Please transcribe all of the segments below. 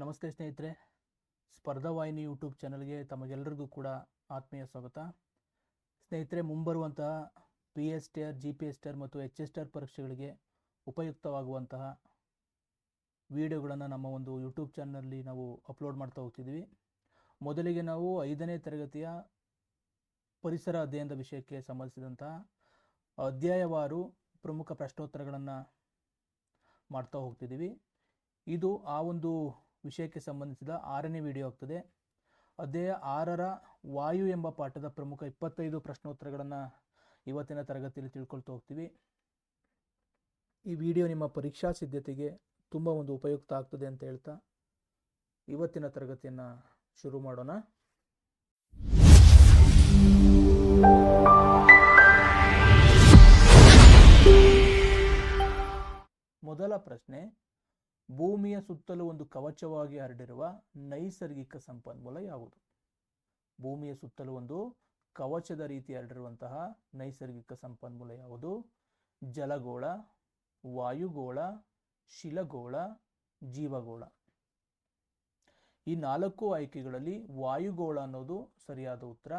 ನಮಸ್ತೆ ಸ್ನೇಹಿತರೆ, ಸ್ಪರ್ಧಾವಾಹಿನಿ ಯೂಟ್ಯೂಬ್ ಚಾನಲ್ಗೆ ತಮಗೆಲ್ಲರಿಗೂ ಕೂಡ ಆತ್ಮೀಯ ಸ್ವಾಗತ. ಸ್ನೇಹಿತರೆ, ಮುಂಬರುವಂತಹ PSTR, GPSTR ಮತ್ತು HSTR ಪರೀಕ್ಷೆಗಳಿಗೆ ಉಪಯುಕ್ತವಾಗುವಂತಹ ವಿಡಿಯೋಗಳನ್ನು ನಮ್ಮ ಒಂದು ಯೂಟ್ಯೂಬ್ ಚಾನಲ್ನಲ್ಲಿ ನಾವು ಅಪ್ಲೋಡ್ ಮಾಡ್ತಾ ಹೋಗ್ತಿದ್ದೀವಿ. ಮೊದಲಿಗೆ ನಾವು 5ನೇ ತರಗತಿಯ ಪರಿಸರ ಅಧ್ಯಯನದ ವಿಷಯಕ್ಕೆ ಸಂಬಂಧಿಸಿದಂತಹ ಅಧ್ಯಾಯವಾರು ಪ್ರಮುಖ ಪ್ರಶ್ನೋತ್ತರಗಳನ್ನು ಮಾಡ್ತಾ ಹೋಗ್ತಿದ್ದೀವಿ. ಇದು ಆ ಒಂದು ವಿಷಯಕ್ಕೆ ಸಂಬಂಧಿಸಿದ 6ನೇ ವಿಡಿಯೋ ಆಗ್ತದೆ. ಅಧ್ಯಾಯ 6ರ ವಾಯು ಎಂಬ ಪಾಠದ ಪ್ರಮುಖ 25 ಪ್ರಶ್ನೋತ್ತರಗಳನ್ನು ಇವತ್ತಿನ ತರಗತಿಯಲ್ಲಿ ತಿಳ್ಕೊಳ್ತಾ ಹೋಗ್ತೀವಿ. ಈ ವಿಡಿಯೋ ನಿಮ್ಮ ಪರೀಕ್ಷಾ ಸಿದ್ಧತೆಗೆ ತುಂಬ ಒಂದು ಉಪಯುಕ್ತ ಆಗ್ತದೆ ಅಂತ ಹೇಳ್ತಾ ಇವತ್ತಿನ ತರಗತಿಯನ್ನು ಶುರು ಮಾಡೋಣ. ಮೊದಲ ಪ್ರಶ್ನೆ, ಭೂಮಿಯ ಸುತ್ತಲೂ ಒಂದು ಕವಚವಾಗಿ ಹರಡಿರುವ ನೈಸರ್ಗಿಕ ಸಂಪನ್ಮೂಲ ಯಾವುದು? ಭೂಮಿಯ ಸುತ್ತಲೂ ಒಂದು ಕವಚದ ರೀತಿ ಹರಡಿರುವಂತಹ ನೈಸರ್ಗಿಕ ಸಂಪನ್ಮೂಲ ಯಾವುದು? ಜಲಗೋಳ, ವಾಯುಗೋಳ, ಶಿಲಗೋಳ, ಜೀವಗೋಳ. ಈ 4 ಆಯ್ಕೆಗಳಲ್ಲಿ ವಾಯುಗೋಳ ಅನ್ನೋದು ಸರಿಯಾದ ಉತ್ತರ.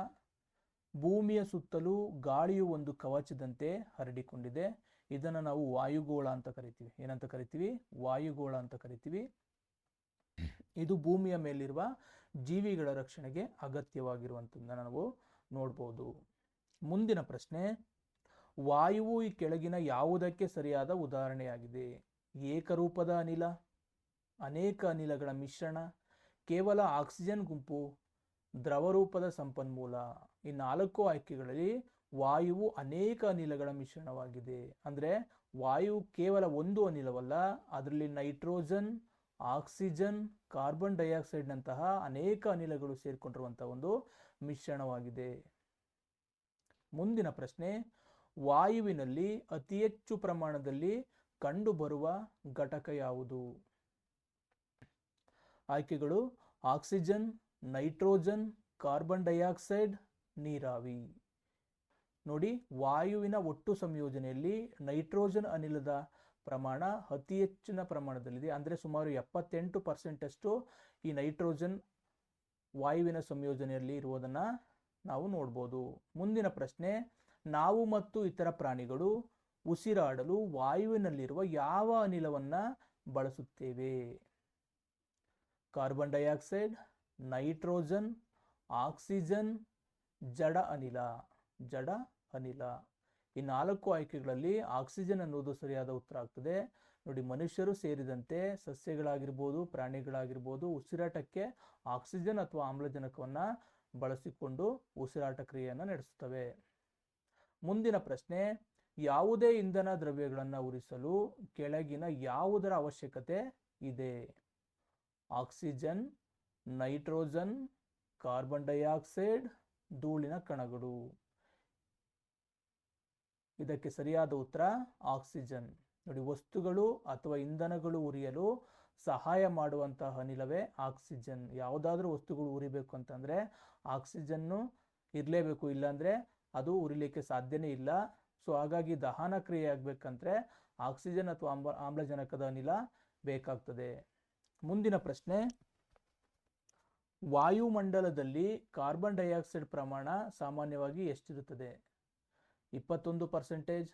ಭೂಮಿಯ ಸುತ್ತಲೂ ಗಾಳಿಯು ಒಂದು ಕವಚದಂತೆ ಹರಡಿಕೊಂಡಿದೆ. ಇದನ್ನು ನಾವು ವಾಯುಗೋಳ ಅಂತ ಕರಿತೀವಿ. ಏನಂತ ಕರಿತೀವಿ? ವಾಯುಗೋಳ ಅಂತ ಕರಿತೀವಿ. ಇದು ಭೂಮಿಯ ಮೇಲಿರುವ ಜೀವಿಗಳ ರಕ್ಷಣೆಗೆ ಅಗತ್ಯವಾಗಿರುವಂಥದ್ದನ್ನು ನಾವು ನೋಡ್ಬೋದು. ಮುಂದಿನ ಪ್ರಶ್ನೆ, ವಾಯುವು ಈ ಕೆಳಗಿನ ಯಾವುದಕ್ಕೆ ಸರಿಯಾದ ಉದಾಹರಣೆಯಾಗಿದೆ? ಏಕರೂಪದ ಅನಿಲ, ಅನೇಕ ಅನಿಲಗಳ ಮಿಶ್ರಣ, ಕೇವಲ ಆಕ್ಸಿಜನ್ ಗುಂಪು, ದ್ರವರೂಪದ ಸಂಪನ್ಮೂಲ. ಈ 4 ಆಯ್ಕೆಗಳಲ್ಲಿ ವಾಯುವು ಅನೇಕ ಅನಿಲಗಳ ಮಿಶ್ರಣವಾಗಿದೆ. ಅಂದರೆ ವಾಯು ಕೇವಲ ಒಂದು ಅನಿಲವಲ್ಲ, ಅದರಲ್ಲಿ ನೈಟ್ರೋಜನ್, ಆಕ್ಸಿಜನ್, ಕಾರ್ಬನ್ ಡೈಆಕ್ಸೈಡ್ನಂತಹ ಅನೇಕ ಅನಿಲಗಳು ಸೇರಿಕೊಂಡಿರುವಂತಹ ಒಂದು ಮಿಶ್ರಣವಾಗಿದೆ. ಮುಂದಿನ ಪ್ರಶ್ನೆ, ವಾಯುವಿನಲ್ಲಿ ಅತಿ ಹೆಚ್ಚು ಪ್ರಮಾಣದಲ್ಲಿ ಕಂಡುಬರುವ ಘಟಕ ಯಾವುದು? ಆಯ್ಕೆಗಳು ಆಕ್ಸಿಜನ್, ನೈಟ್ರೋಜನ್, ಕಾರ್ಬನ್ ಡೈಆಕ್ಸೈಡ್, ನೀರಾವಿ. ನೋಡಿ, ವಾಯುವಿನ ಒಟ್ಟು ಸಂಯೋಜನೆಯಲ್ಲಿ ನೈಟ್ರೋಜನ್ ಅನಿಲದ ಪ್ರಮಾಣ ಅತಿ ಹೆಚ್ಚಿನ ಪ್ರಮಾಣದಲ್ಲಿದೆ. ಅಂದರೆ ಸುಮಾರು 78% ಈ ನೈಟ್ರೋಜನ್ ವಾಯುವಿನ ಸಂಯೋಜನೆಯಲ್ಲಿ ಇರುವುದನ್ನು ನಾವು ನೋಡ್ಬೋದು. ಮುಂದಿನ ಪ್ರಶ್ನೆ, ನಾವು ಮತ್ತು ಇತರ ಪ್ರಾಣಿಗಳು ಉಸಿರಾಡಲು ವಾಯುವಿನಲ್ಲಿರುವ ಯಾವ ಅನಿಲವನ್ನು ಬಳಸುತ್ತೇವೆ? ಕಾರ್ಬನ್ ಡೈಆಕ್ಸೈಡ್, ನೈಟ್ರೋಜನ್, ಆಕ್ಸಿಜನ್, ಜಡ ಅನಿಲ. ಜಡ ಅನಿಲ. ಈ 4 ಆಯ್ಕೆಗಳಲ್ಲಿ ಆಕ್ಸಿಜನ್ ಅನ್ನೋದು ಸರಿಯಾದ ಉತ್ತರ ಆಗ್ತದೆ. ನೋಡಿ, ಮನುಷ್ಯರು ಸೇರಿದಂತೆ ಸಸ್ಯಗಳಾಗಿರ್ಬೋದು, ಪ್ರಾಣಿಗಳಾಗಿರ್ಬೋದು, ಉಸಿರಾಟಕ್ಕೆ ಆಕ್ಸಿಜನ್ ಅಥವಾ ಆಮ್ಲಜನಕವನ್ನು ಬಳಸಿಕೊಂಡು ಉಸಿರಾಟ ಕ್ರಿಯೆಯನ್ನು ನಡೆಸುತ್ತವೆ. ಮುಂದಿನ ಪ್ರಶ್ನೆ, ಯಾವುದೇ ಇಂಧನ ದ್ರವ್ಯಗಳನ್ನು ಉರಿಸಲು ಕೆಳಗಿನ ಯಾವುದರ ಅವಶ್ಯಕತೆ ಇದೆ? ಆಕ್ಸಿಜನ್, ನೈಟ್ರೋಜನ್, ಕಾರ್ಬನ್ ಡೈಆಕ್ಸೈಡ್, ಧೂಳಿನ ಕಣಗಳು. ಇದಕ್ಕೆ ಸರಿಯಾದ ಉತ್ತರ ಆಕ್ಸಿಜನ್. ನೋಡಿ, ವಸ್ತುಗಳು ಅಥವಾ ಇಂಧನಗಳು ಉರಿಯಲು ಸಹಾಯ ಮಾಡುವಂತಹ ಅನಿಲವೇ ಆಕ್ಸಿಜನ್. ಯಾವುದಾದ್ರೂ ವಸ್ತುಗಳು ಉರಿಬೇಕು ಅಂತಂದರೆ ಆಕ್ಸಿಜನ್ನು ಇರಲೇಬೇಕು, ಇಲ್ಲಾಂದರೆ ಅದು ಉರಿಲಿಕ್ಕೆ ಸಾಧ್ಯನೇ ಇಲ್ಲ. ಸೊ ಹಾಗಾಗಿ ದಹನ ಕ್ರಿಯೆ ಆಗಬೇಕಂದ್ರೆ ಆಕ್ಸಿಜನ್ ಅಥವಾ ಆಮ್ಲಜನಕದ ಅನಿಲ ಬೇಕಾಗ್ತದೆ. ಮುಂದಿನ ಪ್ರಶ್ನೆ, ವಾಯುಮಂಡಲದಲ್ಲಿ ಕಾರ್ಬನ್ ಡೈಆಕ್ಸೈಡ್ ಪ್ರಮಾಣ ಸಾಮಾನ್ಯವಾಗಿ ಎಷ್ಟಿರುತ್ತದೆ? 21%,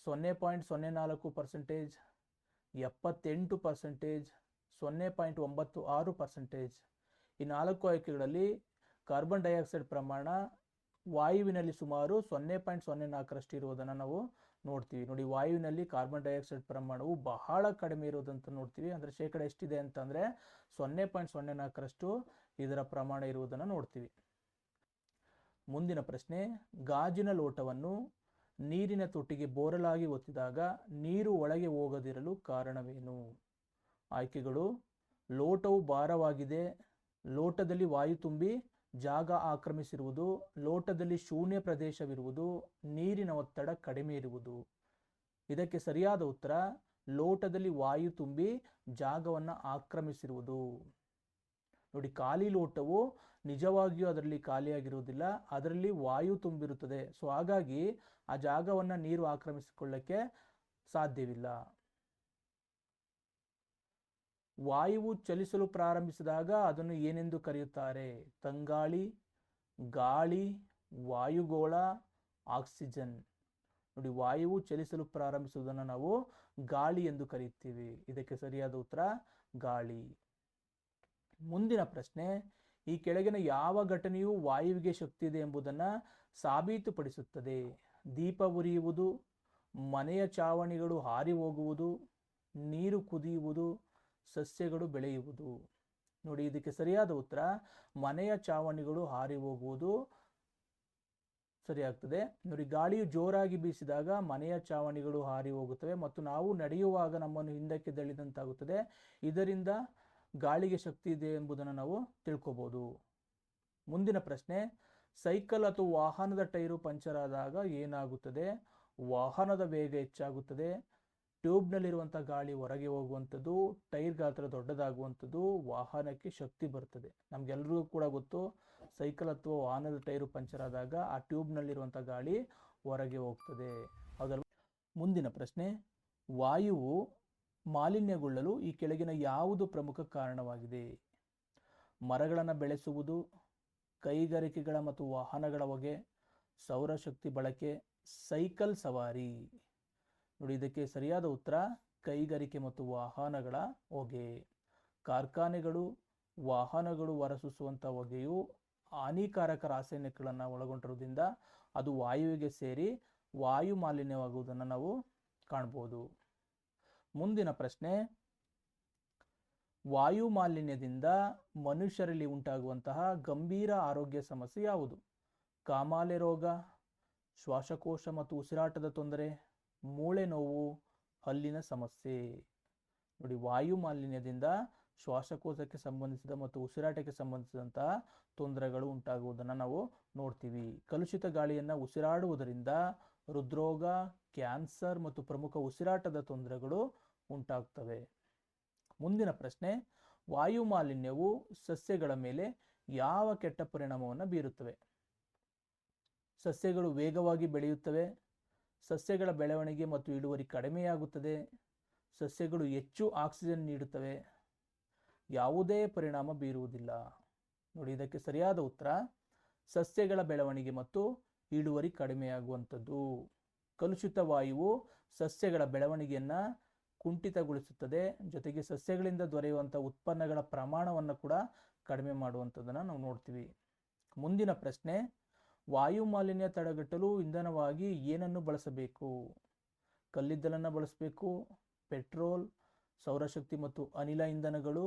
0.04%, 78%, 0.96%. ಈ 4 ಆಯ್ಕೆಗಳಲ್ಲಿ ಕಾರ್ಬನ್ ಡೈಆಕ್ಸೈಡ್ ಪ್ರಮಾಣ ವಾಯುವಿನಲ್ಲಿ ಸುಮಾರು 0.04ರಷ್ಟು ಇರುವುದನ್ನು ನಾವು ನೋಡ್ತೀವಿ. ನೋಡಿ, ವಾಯುವಿನಲ್ಲಿ ಕಾರ್ಬನ್ ಡೈಆಕ್ಸೈಡ್ ಪ್ರಮಾಣವು ಬಹಳ ಕಡಿಮೆ ಇರುವುದಂತ ನೋಡ್ತೀವಿ. ಅಂದರೆ ಶೇಕಡ ಎಷ್ಟಿದೆ ಅಂತಂದರೆ 0.04ರಷ್ಟು ಇದರ ಪ್ರಮಾಣ ಇರುವುದನ್ನು ನೋಡ್ತೀವಿ. ಮುಂದಿನ ಪ್ರಶ್ನೆ, ಗಾಜಿನ ಲೋಟವನ್ನು ನೀರಿನ ತೊಟ್ಟಿಗೆ ಬೋರಲಾಗಿ ಒತ್ತಿದಾಗ ನೀರು ಒಳಗೆ ಹೋಗದಿರಲು ಕಾರಣವೇನು? ಆಯ್ಕೆಗಳು ಲೋಟವು ಭಾರವಾಗಿದೆ, ಲೋಟದಲ್ಲಿ ವಾಯು ತುಂಬಿ ಜಾಗ ಆಕ್ರಮಿಸಿರುವುದು, ಲೋಟದಲ್ಲಿ ಶೂನ್ಯ ಪ್ರದೇಶವಿರುವುದು, ನೀರಿನ ಒತ್ತಡ ಕಡಿಮೆ ಇರುವುದು. ಇದಕ್ಕೆ ಸರಿಯಾದ ಉತ್ತರ ಲೋಟದಲ್ಲಿ ವಾಯು ತುಂಬಿ ಜಾಗವನ್ನು ಆಕ್ರಮಿಸಿರುವುದು. ನೋಡಿ, ಖಾಲಿ ಲೋಟವು ನಿಜವಾಗಿಯೂ ಅದರಲ್ಲಿ ಖಾಲಿಯಾಗಿರುವುದಿಲ್ಲ, ಅದರಲ್ಲಿ ವಾಯು ತುಂಬಿರುತ್ತದೆ. ಸೊ ಹಾಗಾಗಿ ಆ ಜಾಗವನ್ನು ನೀರು ಆಕ್ರಮಿಸಿಕೊಳ್ಳಕ್ಕೆ ಸಾಧ್ಯವಿಲ್ಲ. ವಾಯುವು ಚಲಿಸಲು ಪ್ರಾರಂಭಿಸಿದಾಗ ಅದನ್ನು ಏನೆಂದು ಕರೆಯುತ್ತಾರೆ? ತಂಗಾಳಿ, ಗಾಳಿ, ವಾಯುಗೋಳ, ಆಕ್ಸಿಜನ್. ನೋಡಿ, ವಾಯುವು ಚಲಿಸಲು ಪ್ರಾರಂಭಿಸುವುದನ್ನು ನಾವು ಗಾಳಿ ಎಂದು ಕರೆಯುತ್ತೀವಿ. ಇದಕ್ಕೆ ಸರಿಯಾದ ಉತ್ತರ ಗಾಳಿ. ಮುಂದಿನ ಪ್ರಶ್ನೆ, ಈ ಕೆಳಗಿನ ಯಾವ ಘಟನೆಯು ವಾಯುವಿಗೆ ಶಕ್ತಿ ಇದೆ ಎಂಬುದನ್ನು ಸಾಬೀತುಪಡಿಸುತ್ತದೆ? ದೀಪ ಉರಿಯುವುದು, ಮನೆಯ ಚಾವಣಿಗಳು ಹಾರಿ ಹೋಗುವುದು, ನೀರು ಕುದಿಯುವುದು, ಸಸ್ಯಗಳು ಬೆಳೆಯುವುದು. ನೋಡಿ, ಇದಕ್ಕೆ ಸರಿಯಾದ ಉತ್ತರ ಮನೆಯ ಚಾವಣಿಗಳು ಹಾರಿ ಹೋಗುವುದು ಸರಿಯಾಗ್ತದೆ. ನೋಡಿ, ಗಾಳಿಯು ಜೋರಾಗಿ ಬೀಸಿದಾಗ ಮನೆಯ ಚಾವಣಿಗಳು ಹಾರಿ ಹೋಗುತ್ತವೆ ಮತ್ತು ನಾವು ನಡೆಯುವಾಗ ನಮ್ಮನ್ನು ಹಿಂದಕ್ಕೆ ತಳ್ಳಿದಂತಾಗುತ್ತದೆ. ಇದರಿಂದ ಗಾಳಿಗೆ ಶಕ್ತಿ ಇದೆ ಎಂಬುದನ್ನು ನಾವು ತಿಳ್ಕೊಬಹುದು. ಮುಂದಿನ ಪ್ರಶ್ನೆ, ಸೈಕಲ್ ಅಥವಾ ವಾಹನದ ಟೈರು ಪಂಚರ್ ಆದಾಗ ಏನಾಗುತ್ತದೆ? ವಾಹನದ ವೇಗ ಹೆಚ್ಚಾಗುತ್ತದೆ, ಟ್ಯೂಬ್ನಲ್ಲಿರುವಂಥ ಗಾಳಿ ಹೊರಗೆ ಹೋಗುವಂಥದ್ದು, ಟೈರ್ ಗಾತ್ರ ದೊಡ್ಡದಾಗುವಂಥದ್ದು, ವಾಹನಕ್ಕೆ ಶಕ್ತಿ ಬರ್ತದೆ. ನಮಗೆಲ್ಲರಿಗೂ ಕೂಡ ಗೊತ್ತು, ಸೈಕಲ್ ಅಥವಾ ವಾಹನದ ಟೈರು ಪಂಚರ್ ಆದಾಗ ಆ ಟ್ಯೂಬ್ನಲ್ಲಿರುವಂಥ ಗಾಳಿ ಹೊರಗೆ ಹೋಗ್ತದೆ, ಹೌದಲ್ವ? ಮುಂದಿನ ಪ್ರಶ್ನೆ, ವಾಯುವು ಮಾಲಿನ್ಯಗೊಳ್ಳಲು ಈ ಕೆಳಗಿನ ಯಾವುದು ಪ್ರಮುಖ ಕಾರಣವಾಗಿದೆ? ಮರಗಳನ್ನು ಬೆಳೆಸುವುದು, ಕೈಗಾರಿಕೆಗಳ ಮತ್ತು ವಾಹನಗಳ ಹೊಗೆ, ಸೌರಶಕ್ತಿ ಬಳಕೆ, ಸೈಕಲ್ ಸವಾರಿ. ನೋಡಿ, ಇದಕ್ಕೆ ಸರಿಯಾದ ಉತ್ತರ ಕೈಗಾರಿಕೆ ಮತ್ತು ವಾಹನಗಳ ಹೊಗೆ. ಕಾರ್ಖಾನೆಗಳು, ವಾಹನಗಳು ಹೊರಸೂಸುವಂಥ ಹೊಗೆಯು ಹಾನಿಕಾರಕ ರಾಸಾಯನಿಕಗಳನ್ನು ಒಳಗೊಂಡಿರುವುದರಿಂದ ಅದು ವಾಯುವಿಗೆ ಸೇರಿ ವಾಯು ಮಾಲಿನ್ಯವಾಗುವುದನ್ನು ನಾವು ಕಾಣ್ಬೋದು. ಮುಂದಿನ ಪ್ರಶ್ನೆ, ವಾಯು ಮಾಲಿನ್ಯದಿಂದ ಮನುಷ್ಯರಲ್ಲಿ ಉಂಟಾಗುವಂತಹ ಗಂಭೀರ ಆರೋಗ್ಯ ಸಮಸ್ಯೆ ಯಾವುದು? ಕಾಮಾಲೆ ರೋಗ, ಶ್ವಾಸಕೋಶ ಮತ್ತು ಉಸಿರಾಟದ ತೊಂದರೆ, ಮೂಳೆ ನೋವು, ಹಲ್ಲಿನ ಸಮಸ್ಯೆ. ನೋಡಿ, ವಾಯು ಮಾಲಿನ್ಯದಿಂದ ಶ್ವಾಸಕೋಶಕ್ಕೆ ಸಂಬಂಧಿಸಿದ ಮತ್ತು ಉಸಿರಾಟಕ್ಕೆ ಸಂಬಂಧಿಸಿದಂತಹ ತೊಂದರೆಗಳು ಉಂಟಾಗುವುದನ್ನು ನಾವು ನೋಡ್ತೀವಿ. ಕಲುಷಿತ ಗಾಳಿಯನ್ನು ಉಸಿರಾಡುವುದರಿಂದ ಹೃದ್ರೋಗ, ಕ್ಯಾನ್ಸರ್ ಮತ್ತು ಪ್ರಮುಖ ಉಸಿರಾಟದ ತೊಂದರೆಗಳು ಉಂಟಾಗ್ತವೆ. ಮುಂದಿನ ಪ್ರಶ್ನೆ, ವಾಯು ಮಾಲಿನ್ಯವು ಸಸ್ಯಗಳ ಮೇಲೆ ಯಾವ ಕೆಟ್ಟ ಪರಿಣಾಮವನ್ನು ಬೀರುತ್ತವೆ? ಸಸ್ಯಗಳು ವೇಗವಾಗಿ ಬೆಳೆಯುತ್ತವೆ, ಸಸ್ಯಗಳ ಬೆಳವಣಿಗೆ ಮತ್ತು ಇಳುವರಿ ಕಡಿಮೆಯಾಗುತ್ತದೆ, ಸಸ್ಯಗಳು ಹೆಚ್ಚು ಆಕ್ಸಿಜನ್ ನೀಡುತ್ತವೆ, ಯಾವುದೇ ಪರಿಣಾಮ ಬೀರುವುದಿಲ್ಲ. ನೋಡಿ, ಇದಕ್ಕೆ ಸರಿಯಾದ ಉತ್ತರ ಸಸ್ಯಗಳ ಬೆಳವಣಿಗೆ ಮತ್ತು ಇಳುವರಿ ಕಡಿಮೆಯಾಗುವಂಥದ್ದು. ಕಲುಷಿತ ವಾಯುವು ಸಸ್ಯಗಳ ಬೆಳವಣಿಗೆಯನ್ನು ಕುಂಠಿತಗೊಳಿಸುತ್ತದೆ, ಜೊತೆಗೆ ಸಸ್ಯಗಳಿಂದ ದೊರೆಯುವಂಥ ಉತ್ಪನ್ನಗಳ ಪ್ರಮಾಣವನ್ನು ಕೂಡ ಕಡಿಮೆ ಮಾಡುವಂಥದ್ದನ್ನು ನಾವು ನೋಡ್ತೀವಿ. ಮುಂದಿನ ಪ್ರಶ್ನೆ, ವಾಯು ಮಾಲಿನ್ಯ ತಡೆಗಟ್ಟಲು ಇಂಧನವಾಗಿ ಏನನ್ನು ಬಳಸಬೇಕು? ಕಲ್ಲಿದ್ದಲನ್ನು ಬಳಸಬೇಕು, ಪೆಟ್ರೋಲ್, ಸೌರಶಕ್ತಿ ಮತ್ತು ಅನಿಲ ಇಂಧನಗಳು,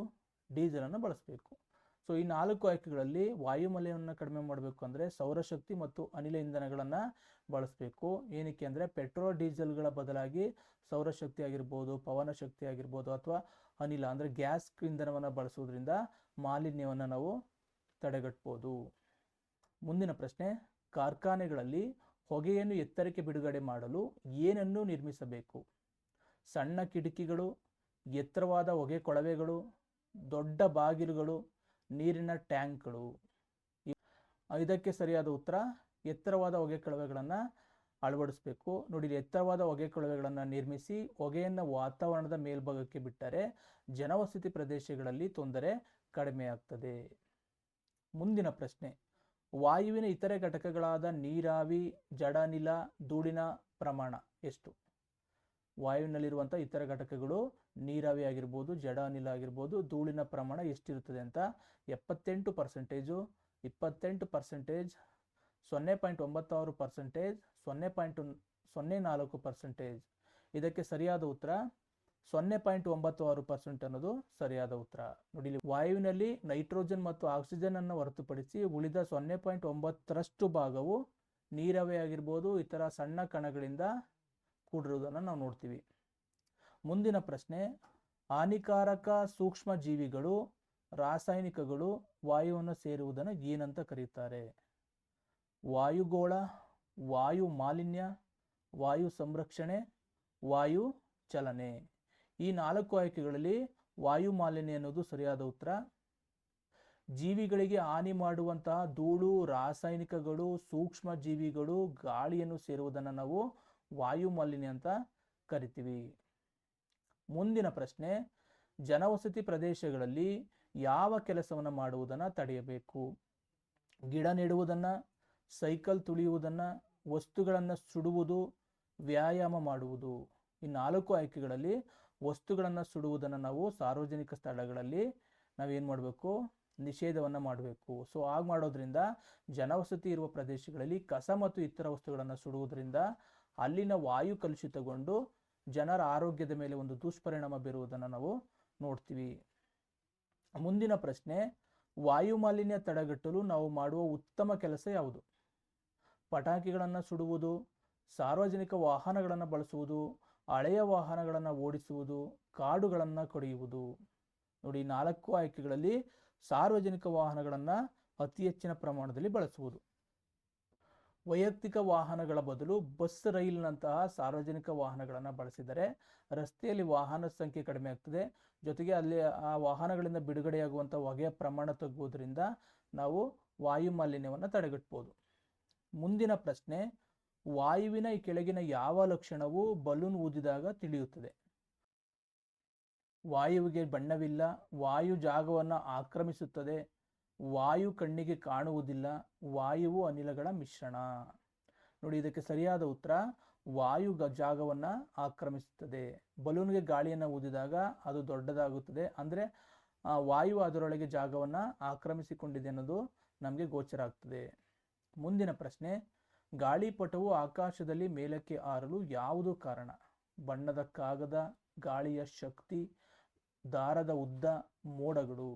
ಡೀಸೆಲನ್ನು ಬಳಸಬೇಕು. ಸೊ ಈ 4 ಆಯ್ಕೆಗಳಲ್ಲಿ ವಾಯು ಮಾಲಿನ್ಯವನ್ನು ಕಡಿಮೆ ಮಾಡಬೇಕು ಅಂದರೆ ಸೌರಶಕ್ತಿ ಮತ್ತು ಅನಿಲ ಇಂಧನಗಳನ್ನು ಬಳಸಬೇಕು. ಏನಕ್ಕೆ ಅಂದರೆ ಪೆಟ್ರೋಲ್ ಡೀಸೆಲ್ಗಳ ಬದಲಾಗಿ ಸೌರಶಕ್ತಿ ಆಗಿರ್ಬೋದು, ಪವನ ಶಕ್ತಿ ಆಗಿರ್ಬೋದು, ಅಥವಾ ಅನಿಲ ಅಂದರೆ ಗ್ಯಾಸ್ ಇಂಧನವನ್ನು ಬಳಸುವುದರಿಂದ ಮಾಲಿನ್ಯವನ್ನು ನಾವು ತಡೆಗಟ್ಬೋದು. ಮುಂದಿನ ಪ್ರಶ್ನೆ, ಕಾರ್ಖಾನೆಗಳಲ್ಲಿ ಹೊಗೆಯನ್ನು ಎತ್ತರಕ್ಕೆ ಬಿಡುಗಡೆ ಮಾಡಲು ಏನನ್ನು ನಿರ್ಮಿಸಬೇಕು? ಸಣ್ಣ ಕಿಟಕಿಗಳು, ಎತ್ತರವಾದ ಹೊಗೆ ಕೊಳವೆಗಳು, ದೊಡ್ಡ ಬಾಗಿಲುಗಳು, ನೀರಿನ ಟ್ಯಾಂಕ್ಗಳು. ಇದಕ್ಕೆ ಸರಿಯಾದ ಉತ್ತರ ಎತ್ತರವಾದ ಹೊಗೆ ಕೊಳವೆಗಳನ್ನು ಅಳವಡಿಸಬೇಕು. ನೋಡಿ, ಎತ್ತರವಾದ ಹೊಗೆ ಕೊಳವೆಗಳನ್ನು ನಿರ್ಮಿಸಿ ಹೊಗೆಯನ್ನು ವಾತಾವರಣದ ಮೇಲ್ಭಾಗಕ್ಕೆ ಬಿಟ್ಟರೆ ಜನವಸತಿ ಪ್ರದೇಶಗಳಲ್ಲಿ ತೊಂದರೆ ಕಡಿಮೆಯಾಗ್ತದೆ. ಮುಂದಿನ ಪ್ರಶ್ನೆ, ವಾಯುವಿನ ಇತರೆ ಘಟಕಗಳಾದ ನೀರಾವಿ, ಜಡಾನಿಲ, ಧೂಳಿನ ಪ್ರಮಾಣ ಎಷ್ಟು? ವಾಯುವಿನಲ್ಲಿರುವಂಥ ಇತರ ಘಟಕಗಳು ನೀರಾವಿ ಆಗಿರ್ಬೋದು, ಜಡ ಅನಿಲ ಆಗಿರ್ಬೋದು, ಧೂಳಿನ ಪ್ರಮಾಣ ಎಷ್ಟಿರುತ್ತದೆ ಅಂತ 78%, 28%, 0.96%, 0.04%. ಇದಕ್ಕೆ ಸರಿಯಾದ ಉತ್ತರ 0.96% ಅನ್ನೋದು ಸರಿಯಾದ ಉತ್ತರ. ನೋಡಿ, ವಾಯುವಿನಲ್ಲಿ ನೈಟ್ರೋಜನ್ ಮತ್ತು ಆಕ್ಸಿಜನ್ ಅನ್ನು ಹೊರತುಪಡಿಸಿ ಉಳಿದ 0.9% ಭಾಗವು ನೀರಾವಿ ಆಗಿರ್ಬೋದು, ಇತರ ಸಣ್ಣ ಕಣಗಳಿಂದ ಕೂಡಿರುವುದನ್ನು ನಾವು ನೋಡ್ತೀವಿ. ಮುಂದಿನ ಪ್ರಶ್ನೆ, ಹಾನಿಕಾರಕ ಸೂಕ್ಷ್ಮ ಜೀವಿಗಳು, ರಾಸಾಯನಿಕಗಳು ವಾಯುವನ್ನು ಸೇರುವುದನ್ನು ಏನಂತ ಕರೆಯುತ್ತಾರೆ? ವಾಯುಗೋಳ, ವಾಯು ಮಾಲಿನ್ಯ, ವಾಯು ಸಂರಕ್ಷಣೆ, ವಾಯು ಚಲನೆ. ಈ 4 ಆಯ್ಕೆಗಳಲ್ಲಿ ವಾಯು ಮಾಲಿನ್ಯ ಅನ್ನೋದು ಸರಿಯಾದ ಉತ್ತರ. ಜೀವಿಗಳಿಗೆ ಹಾನಿ ಮಾಡುವಂತಹ ಧೂಳು, ರಾಸಾಯನಿಕಗಳು, ಸೂಕ್ಷ್ಮ ಜೀವಿಗಳು ಗಾಳಿಯನ್ನು ಸೇರುವುದನ್ನು ನಾವು ವಾಯು ಮಾಲಿನ್ಯ ಅಂತ ಕರಿತೀವಿ. ಮುಂದಿನ ಪ್ರಶ್ನೆ, ಜನವಸತಿ ಪ್ರದೇಶಗಳಲ್ಲಿ ಯಾವ ಕೆಲಸವನ್ನು ಮಾಡುವುದನ್ನು ತಡೆಯಬೇಕು? ಗಿಡ ನೆಡುವುದನ್ನು, ಸೈಕಲ್ ತುಳಿಯುವುದನ್ನು, ವಸ್ತುಗಳನ್ನು ಸುಡುವುದು, ವ್ಯಾಯಾಮ ಮಾಡುವುದು. ಈ 4 ಆಯ್ಕೆಗಳಲ್ಲಿ ವಸ್ತುಗಳನ್ನು ಸುಡುವುದನ್ನು ನಾವು ಸಾರ್ವಜನಿಕ ಸ್ಥಳಗಳಲ್ಲಿ ನಾವೇನು ಮಾಡಬೇಕು? ನಿಷೇಧವನ್ನು ಮಾಡಬೇಕು. ಸೊ ಹಾಗೆ ಮಾಡೋದ್ರಿಂದ ಜನವಸತಿ ಇರುವ ಪ್ರದೇಶಗಳಲ್ಲಿ ಕಸ ಮತ್ತು ಇತರ ವಸ್ತುಗಳನ್ನು ಸುಡುವುದರಿಂದ ಅಲ್ಲಿನ ವಾಯು ಕಲುಷಿತಗೊಂಡು ಜನರ ಆರೋಗ್ಯದ ಮೇಲೆ ಒಂದು ದುಷ್ಪರಿಣಾಮ ಬೀರುವುದನ್ನು ನಾವು ನೋಡ್ತೀವಿ. ಮುಂದಿನ ಪ್ರಶ್ನೆ, ವಾಯು ಮಾಲಿನ್ಯ ತಡೆಗಟ್ಟಲು ನಾವು ಮಾಡುವ ಉತ್ತಮ ಕೆಲಸ ಯಾವುದು? ಪಟಾಕಿಗಳನ್ನು ಸುಡುವುದು, ಸಾರ್ವಜನಿಕ ವಾಹನಗಳನ್ನು ಬಳಸುವುದು, ಹಳೆಯ ವಾಹನಗಳನ್ನು ಓಡಿಸುವುದು, ಕಾಡುಗಳನ್ನು ಕಡಿಯುವುದು. ನೋಡಿ, 4 ಆಯ್ಕೆಗಳಲ್ಲಿ ಸಾರ್ವಜನಿಕ ವಾಹನಗಳನ್ನು ಅತಿ ಹೆಚ್ಚಿನ ಪ್ರಮಾಣದಲ್ಲಿ ಬಳಸುವುದು. ವೈಯಕ್ತಿಕ ವಾಹನಗಳ ಬದಲು ಬಸ್, ರೈಲಿನಂತಹ ಸಾರ್ವಜನಿಕ ವಾಹನಗಳನ್ನು ಬಳಸಿದರೆ ರಸ್ತೆಯಲ್ಲಿ ವಾಹನ ಸಂಖ್ಯೆ ಕಡಿಮೆ ಆಗ್ತದೆ. ಜೊತೆಗೆ ಅಲ್ಲಿ ಆ ವಾಹನಗಳಿಂದ ಬಿಡುಗಡೆಯಾಗುವಂಥ ಹೊಗೆಯ ಪ್ರಮಾಣ ತಗ್ಗುವುದರಿಂದ ನಾವು ವಾಯು ಮಾಲಿನ್ಯವನ್ನು ತಡೆಗಟ್ಟಬಹುದು. ಮುಂದಿನ ಪ್ರಶ್ನೆ, ವಾಯುವಿನ ಈ ಕೆಳಗಿನ ಯಾವ ಲಕ್ಷಣವು ಬಲೂನ್ ಊದಿದಾಗ ತಿಳಿಯುತ್ತದೆ? ವಾಯುವಿಗೆ ಬಣ್ಣವಿಲ್ಲ, ವಾಯು ಜಾಗವನ್ನು ಆಕ್ರಮಿಸುತ್ತದೆ, ವಾಯು ಕಣ್ಣಿಗೆ ಕಾಣುವುದಿಲ್ಲ, ವಾಯುವು ಅನಿಲಗಳ ಮಿಶ್ರಣ. ನೋಡಿ, ಇದಕ್ಕೆ ಸರಿಯಾದ ಉತ್ತರ ವಾಯು ಜಾಗವನ್ನು ಆಕ್ರಮಿಸುತ್ತದೆ. ಬಲೂನ್ಗೆ ಗಾಳಿಯನ್ನು ಊದಿದಾಗ ಅದು ದೊಡ್ಡದಾಗುತ್ತದೆ, ಅಂದರೆ ವಾಯು ಅದರೊಳಗೆ ಜಾಗವನ್ನು ಆಕ್ರಮಿಸಿಕೊಂಡಿದೆ ಅನ್ನೋದು ನಮಗೆ ಗೋಚರ ಆಗ್ತದೆ. ಮುಂದಿನ ಪ್ರಶ್ನೆ, ಗಾಳಿಪಟವು ಆಕಾಶದಲ್ಲಿ ಮೇಲಕ್ಕೆ ಹಾರಲು ಯಾವುದು ಕಾರಣ? ಬಣ್ಣದ ಕಾಗದ, ಗಾಳಿಯ ಶಕ್ತಿ, ದಾರದ ಉದ್ದ, ಮೋಡಗಳು.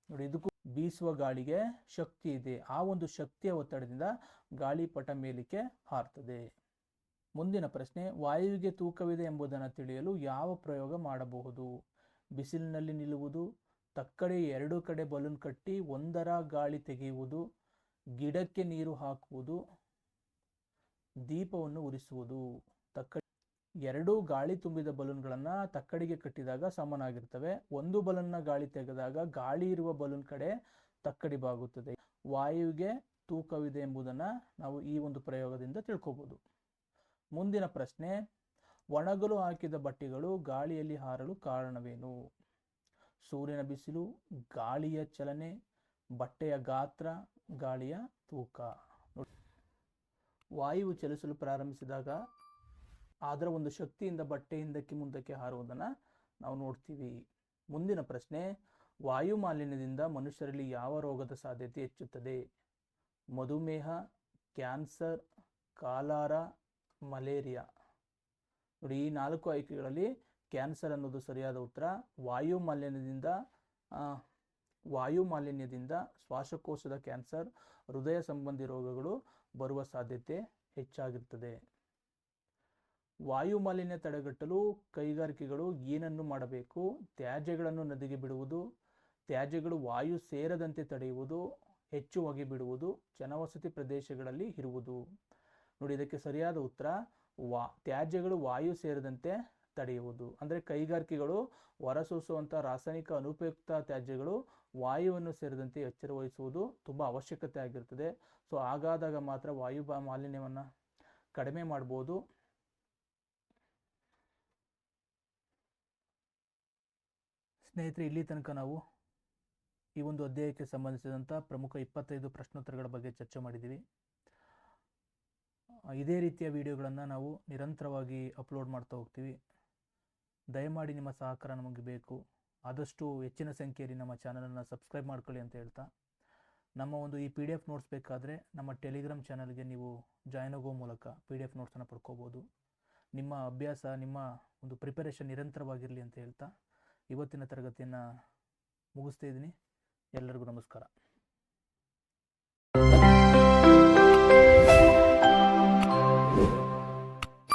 ನೋಡಿ, ಇದಕ್ಕೂ ಬೀಸುವ ಗಾಳಿಗೆ ಶಕ್ತಿ ಇದೆ. ಆ ಒಂದು ಶಕ್ತಿಯ ಒತ್ತಡದಿಂದ ಗಾಳಿಪಟ ಮೇಲಕ್ಕೆ ಹಾರ್ತದೆ. ಮುಂದಿನ ಪ್ರಶ್ನೆ, ವಾಯುವಿಗೆ ತೂಕವಿದೆ ಎಂಬುದನ್ನು ತಿಳಿಯಲು ಯಾವ ಪ್ರಯೋಗ ಮಾಡಬಹುದು? ಬಿಸಿಲಿನಲ್ಲಿ ನಿಲ್ಲುವುದು, ತಕ್ಕಡಿ 2 ಕಡೆ ಬಲೂನ್ ಕಟ್ಟಿ ಒಂದರ ಗಾಳಿ ತೆಗೆಯುವುದು, ಗಿಡಕ್ಕೆ ನೀರು ಹಾಕುವುದು, ದೀಪವನ್ನು ಉರಿಸುವುದು. ತಕ್ಕಡಿ 2 ಗಾಳಿ ತುಂಬಿದ ಬಲೂನ್ಗಳನ್ನು ತಕ್ಕಡಿಗೆ ಕಟ್ಟಿದಾಗ ಸಮನಾಗಿರ್ತವೆ. ಒಂದು ಬಲೂನ್ನ ಗಾಳಿ ತೆಗೆದಾಗ ಗಾಳಿ ಇರುವ ಬಲೂನ್ ಕಡೆ ತಕ್ಕಡಿ ಬಾಗುತ್ತದೆ. ವಾಯುವಿಗೆ ತೂಕವಿದೆ ಎಂಬುದನ್ನು ನಾವು ಈ ಒಂದು ಪ್ರಯೋಗದಿಂದ ತಿಳ್ಕೋಬಹುದು. ಮುಂದಿನ ಪ್ರಶ್ನೆ, ಒಣಗಲು ಹಾಕಿದ ಬಟ್ಟೆಗಳು ಗಾಳಿಯಲ್ಲಿ ಹಾರಲು ಕಾರಣವೇನು? ಸೂರ್ಯನ ಬಿಸಿಲು, ಗಾಳಿಯ ಚಲನೆ, ಬಟ್ಟೆಯ ಗಾತ್ರ, ಗಾಳಿಯ ತೂಕ. ವಾಯುವು ಚಲಿಸಲು ಪ್ರಾರಂಭಿಸಿದಾಗ ಅದರ ಒಂದು ಶಕ್ತಿಯಿಂದ ಬಟ್ಟೆ ಹಿಂದಕ್ಕೆ ಮುಂದಕ್ಕೆ ಹಾರುವುದನ್ನು ನಾವು ನೋಡ್ತೀವಿ. ಮುಂದಿನ ಪ್ರಶ್ನೆ, ವಾಯು ಮಾಲಿನ್ಯದಿಂದ ಮನುಷ್ಯರಲ್ಲಿ ಯಾವ ರೋಗದ ಸಾಧ್ಯತೆ ಹೆಚ್ಚುತ್ತದೆ? ಮಧುಮೇಹ, ಕ್ಯಾನ್ಸರ್, ಕಾಲಾರ, ಮಲೇರಿಯಾ. ನೋಡಿ, ಈ 4 ಆಯ್ಕೆಗಳಲ್ಲಿ ಕ್ಯಾನ್ಸರ್ ಅನ್ನೋದು ಸರಿಯಾದ ಉತ್ತರ. ವಾಯು ಮಾಲಿನ್ಯದಿಂದ ಶ್ವಾಸಕೋಶದ ಕ್ಯಾನ್ಸರ್, ಹೃದಯ ಸಂಬಂಧಿ ರೋಗಗಳು ಬರುವ ಸಾಧ್ಯತೆ ಹೆಚ್ಚಾಗಿರ್ತದೆ. ವಾಯು ಮಾಲಿನ್ಯ ತಡೆಗಟ್ಟಲು ಕೈಗಾರಿಕೆಗಳು ಏನನ್ನು ಮಾಡಬೇಕು? ತ್ಯಾಜ್ಯಗಳನ್ನು ನದಿಗೆ ಬಿಡುವುದು, ತ್ಯಾಜ್ಯಗಳು ವಾಯು ಸೇರದಂತೆ ತಡೆಯುವುದು, ಹೆಚ್ಚು ಹೊಗೆ ಬಿಡುವುದು, ಜನವಸತಿ ಪ್ರದೇಶಗಳಲ್ಲಿ ಇರುವುದು. ನೋಡಿ, ಇದಕ್ಕೆ ಸರಿಯಾದ ಉತ್ತರ ತ್ಯಾಜ್ಯಗಳು ವಾಯು ಸೇರದಂತೆ ತಡೆಯುವುದು. ಅಂದರೆ ಕೈಗಾರಿಕೆಗಳು ಹೊರಸೂಸುವಂಥ ರಾಸಾಯನಿಕ ಅನುಪಯುಕ್ತ ತ್ಯಾಜ್ಯಗಳು ವಾಯುವನ್ನು ಸೇರದಂತೆ ಎಚ್ಚರ ವಹಿಸುವುದು ತುಂಬ ಅವಶ್ಯಕತೆ ಆಗಿರ್ತದೆ. ಸೊ ಹಾಗಾದಾಗ ಮಾತ್ರ ವಾಯು ಮಾಲಿನ್ಯವನ್ನು ಕಡಿಮೆ ಮಾಡ್ಬೋದು. ಸ್ನೇಹಿತರೆ, ಇಲ್ಲಿ ತನಕ ನಾವು ಈ ಒಂದು ಅಧ್ಯಾಯಕ್ಕೆ ಸಂಬಂಧಿಸಿದಂಥ ಪ್ರಮುಖ 25 ಪ್ರಶ್ನೋತ್ತರಗಳ ಬಗ್ಗೆ ಚರ್ಚೆ ಮಾಡಿದ್ದೀವಿ. ಇದೇ ರೀತಿಯ ವಿಡಿಯೋಗಳನ್ನು ನಾವು ನಿರಂತರವಾಗಿ ಅಪ್ಲೋಡ್ ಮಾಡ್ತಾ ಹೋಗ್ತೀವಿ. ದಯಮಾಡಿ ನಿಮ್ಮ ಸಹಕಾರ ನಮಗೆ ಬೇಕು. ಆದಷ್ಟು ಹೆಚ್ಚಿನ ಸಂಖ್ಯೆಯಲ್ಲಿ ನಮ್ಮ ಚಾನಲನ್ನು ಸಬ್ಸ್ಕ್ರೈಬ್ ಮಾಡ್ಕೊಳ್ಳಿ ಅಂತ ಹೇಳ್ತಾ, ನಮ್ಮ ಒಂದು ಈ PDF ನೋಟ್ಸ್ ಬೇಕಾದರೆ ನಮ್ಮ ಟೆಲಿಗ್ರಾಮ್ ಚಾನಲ್ಗೆ ನೀವು ಜಾಯ್ನ್ ಆಗೋ ಮೂಲಕ PDF ನೋಟ್ಸನ್ನು ಪಡ್ಕೋಬೋದು. ನಿಮ್ಮ ಅಭ್ಯಾಸ, ನಿಮ್ಮ ಒಂದು ಪ್ರಿಪರೇಷನ್ ನಿರಂತರವಾಗಿರಲಿ ಅಂತ ಹೇಳ್ತಾ ಇವತ್ತಿನ ತರಗತಿಯನ್ನು ಮುಗಿಸ್ತಾ ಇದ್ದೀನಿ. ಎಲ್ಲರಿಗೂ ನಮಸ್ಕಾರ.